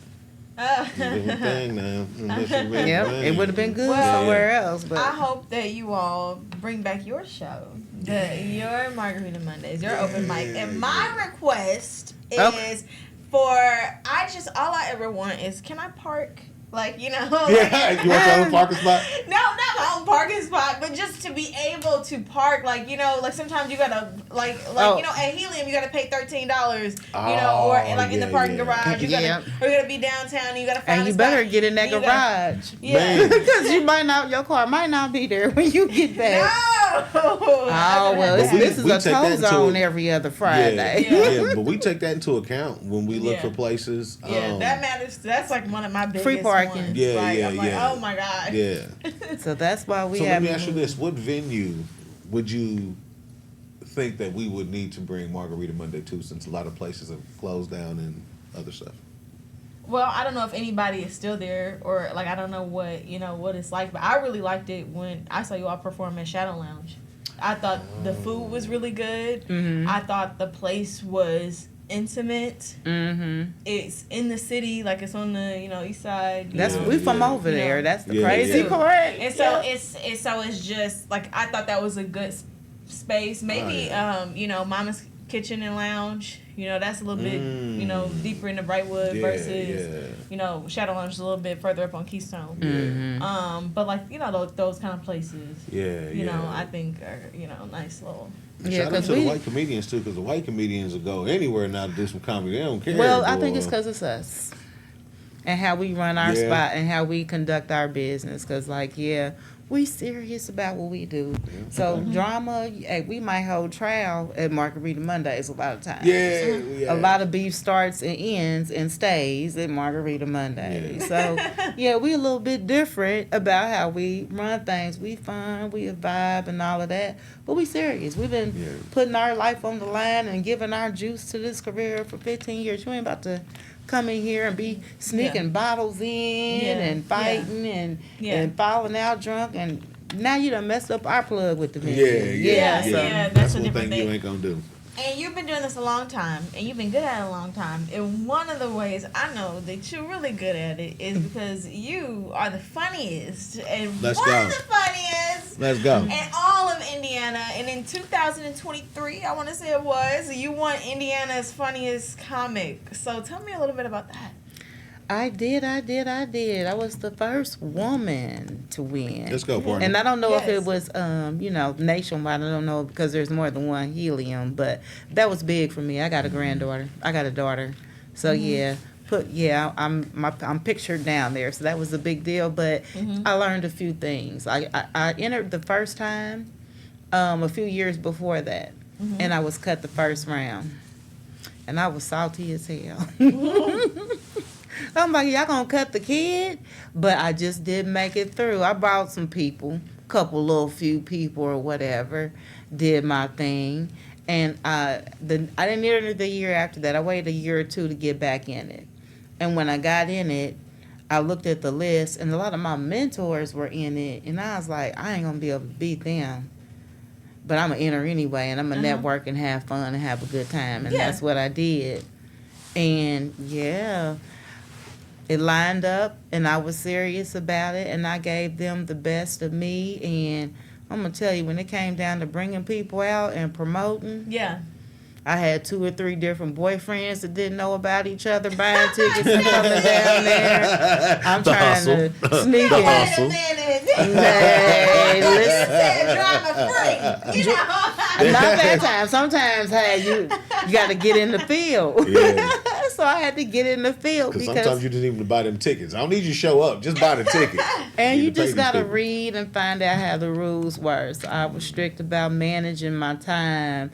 Different thing now. It would have been good somewhere else. But I hope that you all bring back your show, your Margarita Mondays, your open mic. And my request is all I ever want is, can I park? Like, you know. Yeah, you want your own parking spot? No, not my own parking spot, but just to be able to park, like, you know, like sometimes you gotta, like you know, at Helium you gotta pay $13, you know, or like in the parking garage, you gotta, or you gotta be downtown, you gotta find. And you better get in that garage, because your car might not be there when you get back. No. Oh well, this is a tow zone every other Friday. Yeah, but we take that into account when we look for places. Yeah, that matters. That's like one of my biggest free parking. ones. Yeah, like, yeah, I'm like, oh my god. Yeah. So that's why we. So let me ask you this: what venue would you think that we would need to bring Margarita Monday to, since a lot of places have closed down and other stuff? Well, I don't know if anybody is still there, or like I don't know what it's like, but I really liked it when I saw you all perform at Shadow Lounge. I thought the food was really good. Mm-hmm. I thought the place was intimate. Mm-hmm. It's in the city, like it's on the east side. We from over there. That's the crazy part. And so it's just like I thought that was a good space. Maybe Mama's Kitchen and Lounge. That's a little bit deeper into Brightwood versus Shadow Lounge is a little bit further up on Keystone. Mm-hmm. But like those kind of places. I think are nice little. Shout out to the white comedians too, because the white comedians will go anywhere now to do some comedy. They don't care. Well, I think it's because it's us and how we run our spot and how we conduct our business. Because we serious about what we do. So drama, we might hold trial at Margarita Mondays a lot of times. A lot of beef starts and ends and stays at Margarita Mondays. So we a little bit different about how we run things. We fun, we a vibe and all of that, but we serious. We've been putting our life on the line and giving our juice to this career for 15 years. You ain't about to come in here and be sneaking bottles in and fighting and falling out drunk, and now you done messed up our plug with the men. That's a one different thing thing you ain't gonna do. And you've been doing this a long time, and you've been good at it a long time. And one of the ways I know that you're really good at it is because you are the funniest, and of the funniest. Let's go. In all of Indiana. And in 2023, I want to say it was, you won Indiana's funniest comic. So tell me a little bit about that. I did. I was the first woman to win. Let's go, partner. And I don't know if it was, nationwide. I don't know, because there's more than one Helium, but that was big for me. I got a granddaughter. I got a daughter. So I'm pictured down there. So that was a big deal. But I learned a few things. I entered the first time, a few years before that, and I was cut the first round, and I was salty as hell. I'm like, y'all gonna cut the kid? But I just didn't make it through. I brought some people, few people or whatever, did my thing. And I didn't enter the year after that. I waited a year or two to get back in it. And when I got in it, I looked at the list, and a lot of my mentors were in it. And I was like, I ain't gonna be able to beat them. But I'm gonna enter anyway, and I'm gonna network and have fun and have a good time. And that's what I did. And it lined up, and I was serious about it, and I gave them the best of me. And I'm going to tell you, when it came down to bringing people out and promoting, I had 2 or 3 different boyfriends that didn't know about each other, buying tickets and coming down there. I'm trying to sneak in. Wait a minute. Drama free. Not that time. Sometimes, you got to get in the field. So I had to get in the field because sometimes you just need to buy them tickets. I don't need you to show up. Just buy the ticket. And you just got to read and find out how the rules were. So I was strict about managing my time.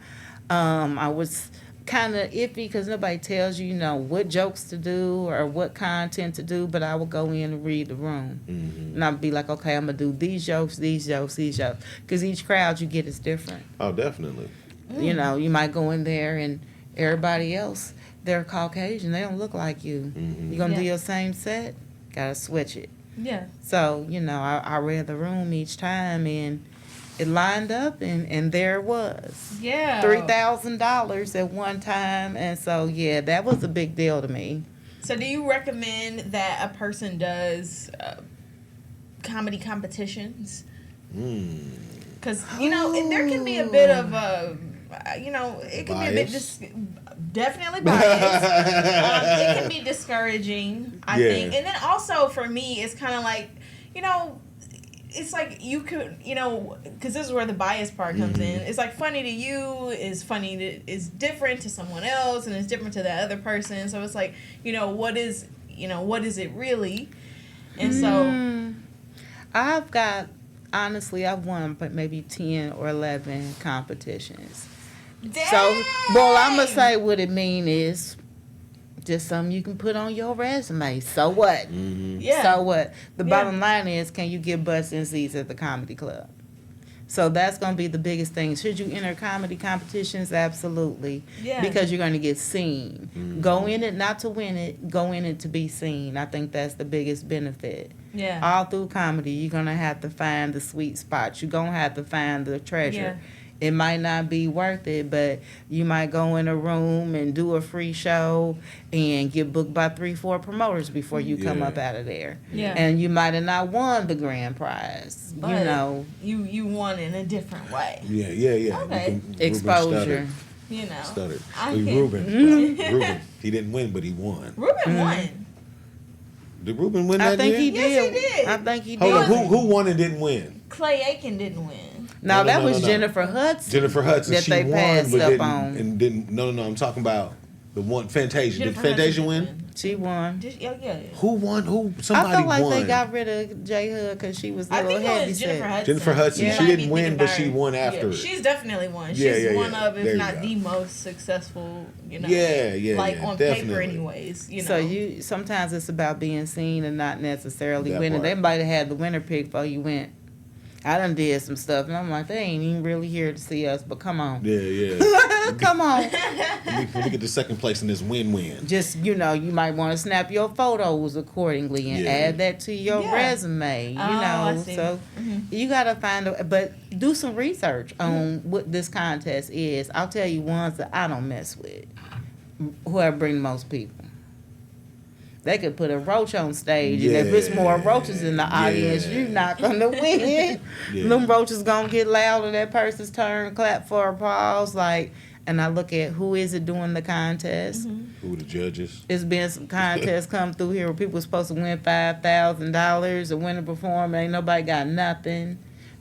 I was kind of iffy because nobody tells you, what jokes to do or what content to do, but I would go in and read the room. And I'd be like, okay, I'm going to do these jokes. Because each crowd you get is different. Oh, definitely. You might go in there and everybody else they're Caucasian. They don't look like you. You gonna do your same set? Gotta switch it. Yeah. So, I read the room each time, and it lined up, and there it was. Yeah. $3,000 at one time. And so, yeah, that was a big deal to me. So do you recommend that a person does comedy competitions? Because, there can be a bit of a, it can be a bit definitely biased. It can be discouraging, I think. And then also for me, it's kind of like, it's like you could, because this is where the bias part comes in. It's like funny to you is different to someone else, and it's different to the other person. So it's like, what is it really? And so I've won maybe 10 or 11 competitions. Dang! So, well, I'm going to say what it mean is just something you can put on your resume. So what? Yeah. So what? The bottom line is, can you get butts and seats at the comedy club? So that's going to be the biggest thing. Should you enter comedy competitions? Absolutely. Yeah. Because you're going to get seen. Go in it not to win it. Go in it to be seen. I think that's the biggest benefit. Yeah. All through comedy, you're going to have to find the sweet spots. You're going to have to find the treasure. Yeah. It might not be worth it, but you might go in a room and do a free show and get booked by 3-4 promoters before you come up out of there. Yeah. And you might have not won the grand prize. But you won in a different way. Yeah. Okay. Exposure. Stuttered. I Ruben. He didn't win, but he won. Ruben won. Did Ruben win that year? He did. Yes, he did. I think he Hold did. on, who won and didn't win? Clay Aiken didn't win. No, that was no. Jennifer Hudson. Jennifer Hudson. That She they won, passed but up didn't. on. And didn't. No. I'm talking about the one Fantasia. Jennifer Did Fantasia Hudson win? She won. Yeah. Who won? Who? I Somebody feel like won. they got rid of J Hood because she was a I little think it heavy was Jennifer set. Hudson. Jennifer Hudson. You She might didn't be win, thinking but about she her. won after it. She's definitely won. She's Yeah. one of, if There you not go. the most successful, Yeah, like on definitely. paper anyways, So sometimes it's about being seen and not necessarily That winning. part. They might have had the winner pick before you went. I done did some stuff, and I'm like, they ain't even really here to see us, but come on. Yeah. Come on. Let me get the second place in this win-win. Just, you might want to snap your photos accordingly and add that to your resume, I see. So you got to find but do some research on what this contest is. I'll tell you ones that I don't mess with, whoever bring the most people. They could put a roach on stage, and if it's more roaches in the audience, you're not going to win. Them roaches going to get loud on that person's turn, clap for applause, and I look at who is it doing the contest. Who the judges? It's been some contests come through here where people are supposed to win $5,000, a winner perform, ain't nobody got nothing.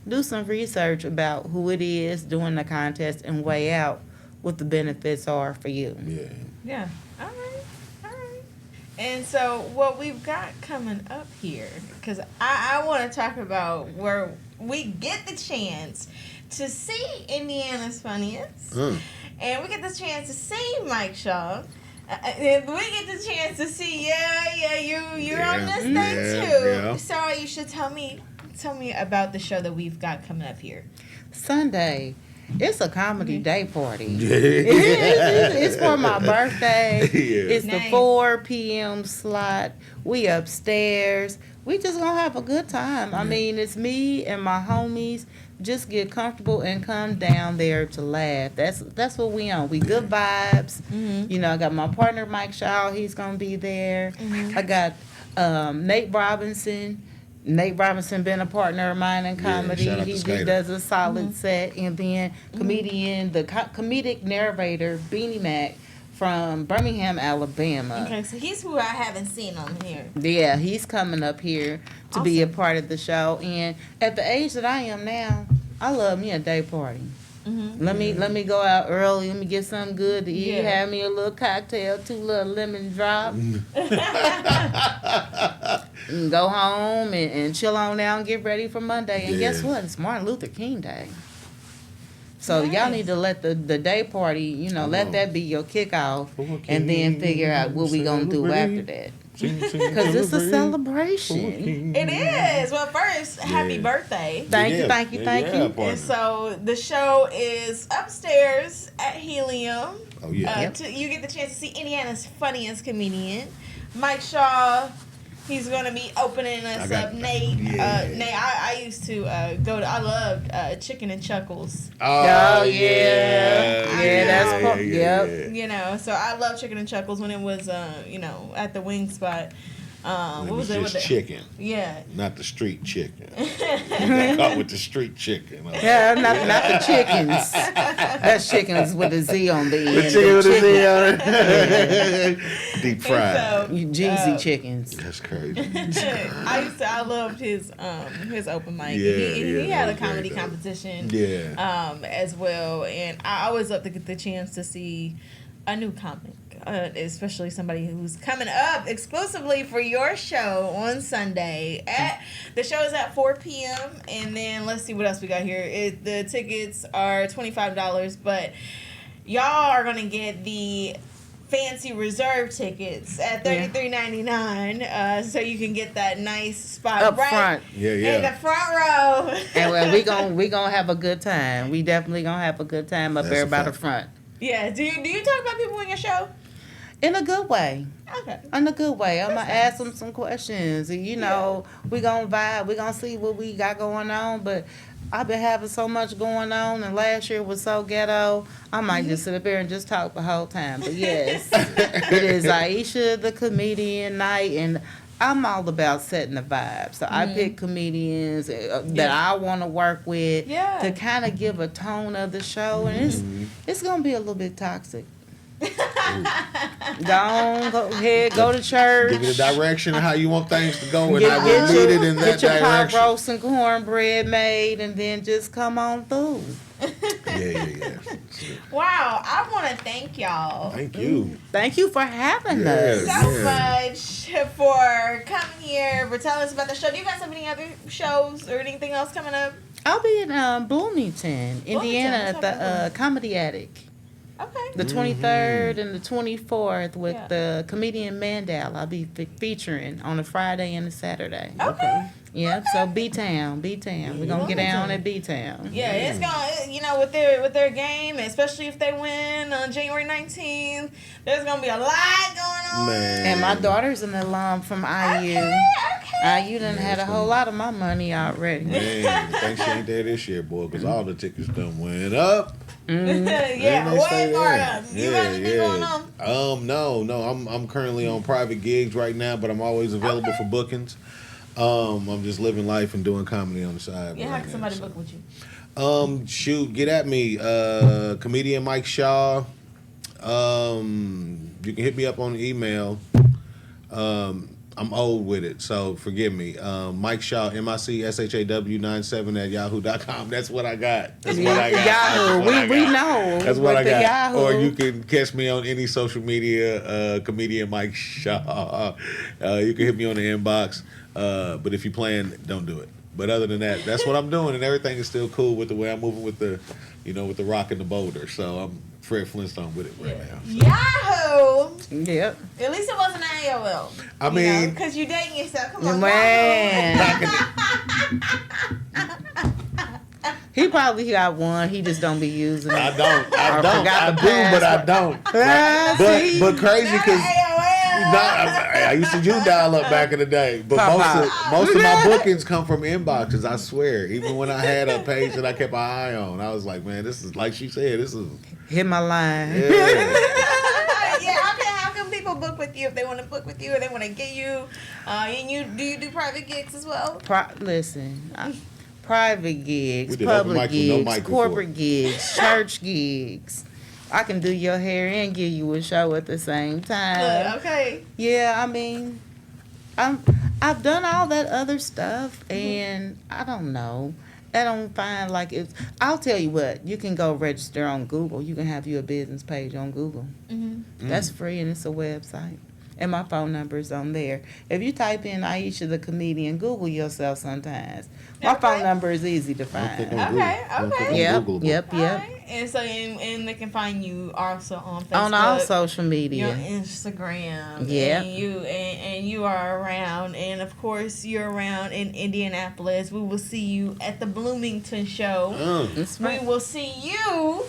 Do some research about who it is doing the contest and weigh out what the benefits are for you. Yeah. All right. And so what we've got coming up here, because I want to talk about where we get the chance to see Indiana's Funniest, and we get the chance to see Mike Shaw, and we get the chance to see, you're on this thing too. Yeah. So Aisha, tell me about the show that we've got coming up here. Sunday. It's a comedy day party. It's for my birthday. It's the 4 p.m. slot. We upstairs. We just gonna have a good time. I mean, it's me and my homies. Just get comfortable and come down there to laugh. That's what we on. We good vibes. I got my partner Mike Shaw. He's gonna be there. I got Nate Robinson. Nate Robinson been a partner of mine in comedy. shout out to He Skater. just does a solid set. And then comedian, the comedic narrator, Beanie Mac from Birmingham, Alabama. Okay, so he's who I haven't seen on here. Yeah, he's coming up here to be a part of the show. And at the age that I am now, I love me a day party. Let me go out early. Let me get something good to eat. Have me a little cocktail, 2 little lemon drop. And go home and chill on down and get ready for Monday. And guess what? It's Martin Luther King Day. So y'all need to let the day party, let that be your kickoff. And then figure out what we going to do after that. Because it's a celebration. It is. Well, first, happy birthday. Thank you. And so the show is upstairs at Helium. Oh, yeah. You get the chance to see Indiana's funniest comedian, Mike Shaw. He's going to be opening us up. Nate. Yeah. Nate, I used to go to, I loved Chicken and Chuckles. Oh, yeah. That's cool. Yep. You know, so I love Chicken and Chuckles when it was, you know, at the wing spot. What was it? Just chicken. Yeah. Not the street chicken. Got caught with the street chicken. Yeah, not the chickens. That's chickens with a Z on the end. The chicken with a Z on it. Deep fried. So, Jeezy chickens. That's crazy. I loved his open mic. Yeah, he had a that was comedy very dope. competition. Yeah. As well, and I always love to get the chance to see a new comic. Especially somebody who's coming up exclusively for your show on Sunday. The show is at 4 p.m. And then let's see what else we got here. The tickets are $25, but y'all are gonna get the fancy reserve tickets at $33.99, so you can get that nice spot Up right front. Yeah. in the front row. And we gonna have a good time. We definitely gonna have a good time up That's there a by the fact. front. Yeah. Do you talk about people in your show? In a good way. Okay. In a good way. I'm gonna That's ask them some questions. And, you know, we gonna vibe. We gonna see what we got going on. But I've been having so much going on, and last year was so ghetto. I might just sit up here and just talk the whole time. But yes, it is Aisha the Comedian night, and I'm all about setting the vibe. So I pick comedians that I want to work with to kind of give a tone of the show, and it's gonna be a little bit toxic. Go ahead, go to church. Give it a direction of how you want things to go, and Get, I will lead it in that get your pot direction. roast and cornbread made, and then just come on through. Yeah. Wow, I want to thank y'all Thank you. Thank you for having Yes. us. so much for coming here, for telling us about the show. Do you guys have any other shows or anything else coming up? I'll be in Bloomington, Indiana, What's at the Comedy Attic. Okay. The 23rd and the 24th with the comedian Mandel. I'll be featuring on a Friday and a Saturday. Okay. Yep. So B-Town. We're gonna get down at B-Town. Yeah, it's gonna, you know, with their game, especially if they win on January 19th, there's gonna be a lot going on. Man. And my daughter's an alum from IU. Okay. IU done had a whole lot of my money already. Man, thanks she ain't there this year, boy, because all the tickets done went up. Yeah, And they way stay more there. up. You got anything going on? No. I'm currently on private gigs right now, but I'm always available for bookings. I'm just living life and doing comedy on the side. Yeah, how right can now, somebody so. book with you? Shoot, get at me. Comedian Mike Shaw. You can hit me up on the email. I'm old with it, so forgive me. Mike Shaw, MICSHAW97@yahoo.com. That's what I got. Yahoo. We know. That's what I the got. Yahoo. Or you can catch me on any social media, comedian Mike Shaw. You can hit me on the inbox. But if you're playing, don't do it. But other than that, that's what I'm doing, and everything is still cool with the way I'm moving with the, with the rock and the boulder. So I'm Fred Flintstone with it right now. So. Yahoo! Yep. At least it wasn't AOL. I mean, because you dating yourself. Come on, Man. back in He probably got one. He just don't be using it. I don't. forgot the But I don't. See? But crazy because AOL. I used to do dial up back in the day, but most of my bookings come from inboxes. I swear. Even when I had a page that I kept an eye on, I was like, man, this is like she said. This is Hit my line. Yeah, how can people book with you if they want to book with you or they want to get you? And do you do private gigs as well? Private gigs, We did open public mic with no gigs, mic before. corporate gigs, church gigs. I can do your hair and give you a show at the same time. Okay. Yeah, I mean, I've done all that other stuff, and I don't know. I don't find like it's. I'll tell you what. You can go register on Google. You can have you a business page on Google. That's free, and it's a website. And my phone number is on there. If you type in Aisha the Comedian, Google yourself sometimes. My phone number is easy to find. Okay. Yep. All right. And so, and they can find you also on Facebook. On all social media. Your Instagram. Yep. And you are around. And of course, you're around in Indianapolis. We will see you at the Bloomington show. That's right. We will see you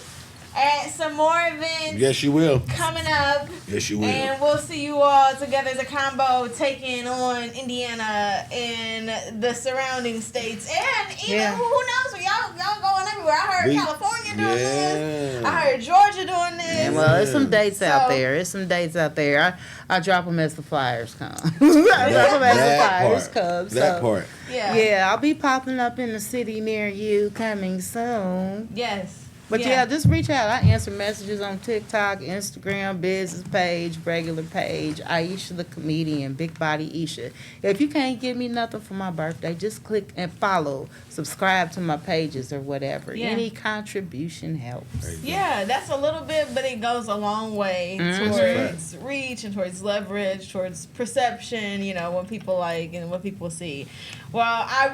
at some more events. Yes, you will. Coming up. Yes, you will. And we'll see you all together as a combo taking on Indiana and the surrounding states. And even, who knows, y'all going everywhere. I heard California doing this. I heard Georgia doing this. Yeah, well, there's some dates out there. There's some dates out there. I drop them as the flyers come. I drop them as the flyers come. That part. Yeah, I'll be popping up in the city near you coming soon. Yes. But just reach out. I answer messages on TikTok, Instagram, business page, regular page, Aisha the Comedian, Big Body Aisha. If you can't give me nothing for my birthday, just click and follow, subscribe to my pages or whatever. Yeah. Any contribution helps. Yeah, that's a little bit, but it goes a long way towards reach and towards leverage, towards perception, what people like and what people see. Well, I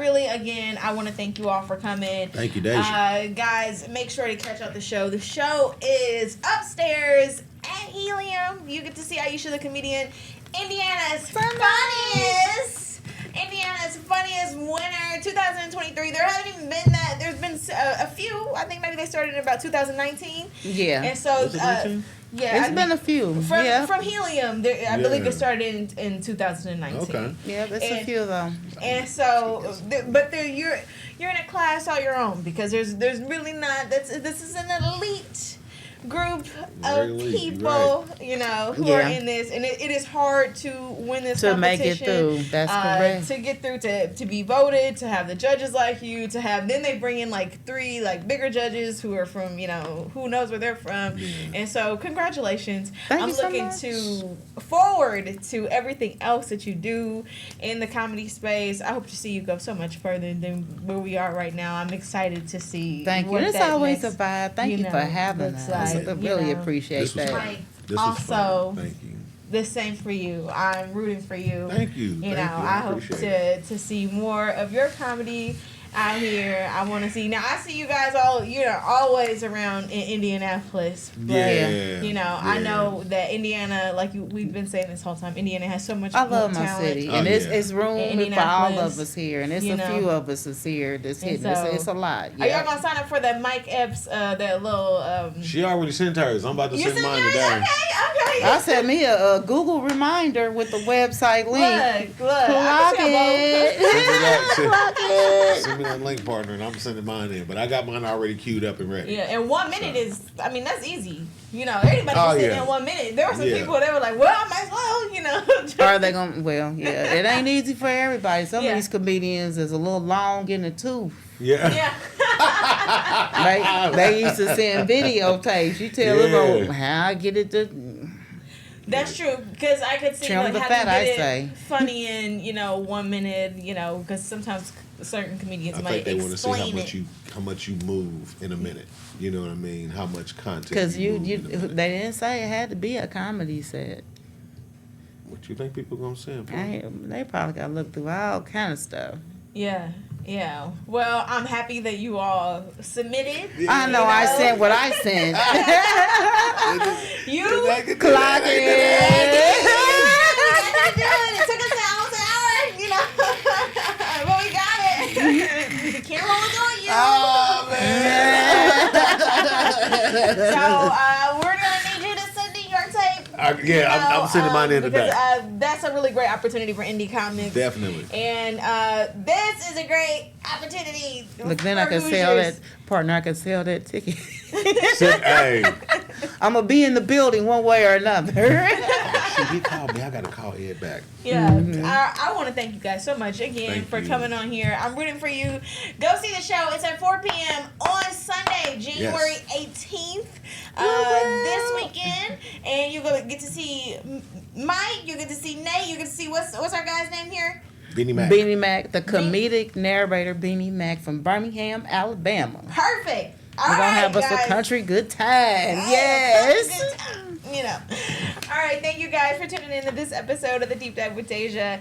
want to thank you all for coming. Thank you, Deja. Guys, make sure to catch out the show. The show is upstairs at Helium. You get to see Aisha the Comedian, Indiana's funniest winner 2023. There haven't even been that. There's been a few. I think maybe they started in about 2019. Yeah. And so, it's been a few. From Helium, I believe it started in 2019. Okay. Yeah, it's a few though. And so, you're in a class all your own because there's really not. This is an elite group of people, who are in this, and it is hard to win this to competition. make it through. That's correct. To get through, to be voted, to have the judges like you, to have then they bring in like 3 like bigger judges who are from who knows where they're from, and so congratulations. I'm looking forward to everything else that you do in the comedy space. I hope to see you go so much further than where we are right now. I'm excited to see. Thank you. It's always a vibe. Thank you for having us. I really appreciate that. Also, thank you. The same for you. I'm rooting for you. Thank you. I hope to see more of your comedy out here. I want to see. Now I see you guys all. Always around in Indianapolis. But, I know that Indiana, like we've been saying this whole time, Indiana has so much. I love my talent. city, and it's room for all of us here, and it's a few of us is here. That's hitting. It's a lot. Are y'all gonna sign up for that Mike Epps? That little. She already sent hers. I'm about to send mine today. Okay. I sent me a Google reminder with the website link. Look. Clock it. Send me that link, partner, and I'm sending mine in. But I got mine already queued up and ready. Yeah, and 1 minute is, that's easy. Anybody can sit in 1 minute. There were some people that were like, well, I might as well, Are they going to, it ain't easy for everybody. Some of these comedians is a little long in the tooth. Yeah. They used to send videotapes. You tell them how I get it to... That's true, because I could see like how you get it funny in 1 minute, because sometimes certain comedians might they explain want to see how much you move in a minute. You know what I mean? How much content? Because they didn't say it had to be a comedy set. What you think people gonna say? They probably got to look through all kind of stuff. Yeah. Well, I'm happy that you all submitted. I know. I sent what I sent. You clock it. It took us almost an hour, but we got it. The camera was on you. Oh man. So we're gonna need you to send in your tape. I'm sending mine in today. That's a really great opportunity for indie comics. Definitely. And this is a great opportunity. Look, then I can sell that partner. I can sell that ticket. Hey. I'm gonna be in the building one way or another. He called me. I gotta call Ed back. Yeah, I want to thank you guys so much again for coming on here. I'm rooting for you. Go see the show. It's at 4 p.m. on Sunday, January 18th, this weekend. And you're gonna get to see Mike. You get to see Nate. You get to see what's our guy's name here? Beanie Mac, the comedic narrator Beanie Mac from Birmingham, Alabama. Perfect. We're gonna have us a country good time. Yes. Good time. All right. Thank you guys for tuning in to this episode of The Deep Dive with Deja.